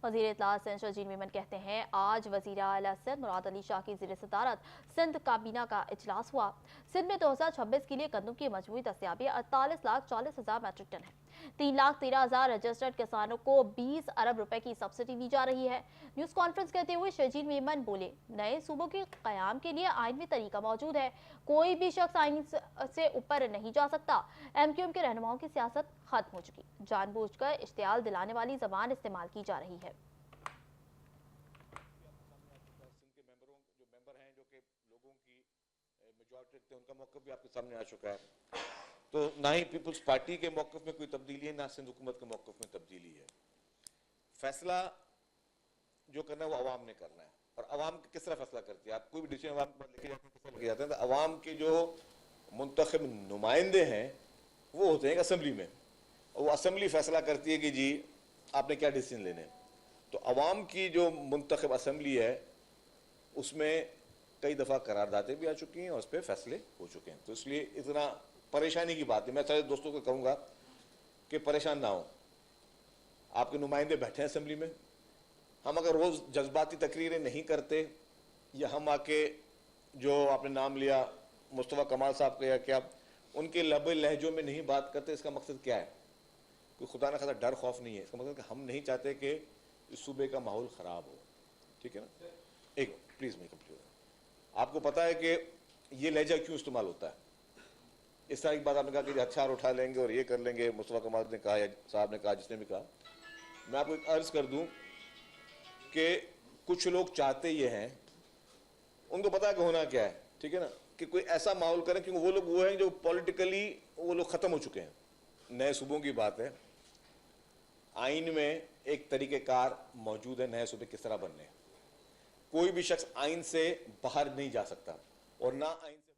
वज़ीर इत्तलात सिंध शरजील मेमन कहते हैं, आज वज़ीर आला सिंध मुराद अली शाह की ज़ेर सदारत सिंध काबीना का इजलास हुआ। सिंध में 2026 के लिए गंदम की मजमूई दस्तयाबी 48,40,000 मैट्रिक टन है। 3,13,000 रजिस्टर्ड किसानों को 20 अरब रुपए की सब्सिडी दी जा रही है। न्यूज़ कॉन्फ्रेंस करते हुए शरजील मेमन बोले, नए सूबों के क़याम के लिए आइनवी तरीका मौजूद है। कोई भी शख्स आइन से ऊपर नहीं जा सकता। MQM के रहनुमाओं की सियासत खत्म हो चुकी, जानबूझकर इश्तियाल दिलाने वाली जबान इस्तेमाल की जा रही है। उनका मौक़िफ़ भी आपके सामने आ चुका है। तो ना ही पीपल्स पार्टी के मौक़िफ़ में कोई तब्दीली है, ना सिंध हुकूमत के मौक़िफ़ में तब्दीली है। फैसला जो करना है वो अवाम ने करना है। और अवाम किस तरह फैसला करती है? आप कोई भी डिसीजन अवाम पर लेके जाते हैं, किस तरह लेके जाते हैं? तो अवाम के जो मुंतखब नुमाइंदे हैं वो होते हैं असम्बली में, और वो असम्बली फैसला करती है कि जी आपने क्या डिसीजन लेने हैं। तो अवाम की जो मुंतखब असम्बली है उसमें कई दफ़ा करारदादें भी आ चुकी हैं और उस पर फैसले हो चुके हैं। तो इसलिए इतना परेशानी की बात है। मैं सारे दोस्तों को कहूँगा कि परेशान ना हो। आपके नुमाइंदे बैठे हैं असम्बली में। हम अगर रोज़ जज्बाती तकरीरें नहीं करते, या हम आके जो आपने नाम लिया मुस्तफ़ा कमाल साहब का, या क्या उनके लबे लहजों में नहीं बात करते, इसका मकसद क्या है? कोई खुदा न खासा डर खौफ नहीं है। इसका मतलब कि हम नहीं चाहते कि इस सूबे का माहौल ख़राब हो। ठीक है ना? एक प्लीज़ मैं कंप्लीट। आपको पता है कि ये लहजा क्यों इस्तेमाल होता है? इस तरह की बात आपने कहा कि हथियार उठा लेंगे और ये कर लेंगे, मुस्तफ़ा कमाल ने कहा या साहब ने कहा, जिसने भी कहा। मैं आपको एक अर्ज़ कर दूं कि कुछ लोग चाहते ये हैं, उनको पता है कि होना क्या है। ठीक है ना? कि कोई ऐसा माहौल करें, क्योंकि वो लोग वो हैं जो पॉलिटिकली वो लोग ख़त्म हो चुके हैं। नए सूबों की बात है, आइन में एक तरीक़ेकार मौजूद है नए सूबे किस तरह बनने। कोई भी शख्स आइन से बाहर नहीं जा सकता, और ना आइन से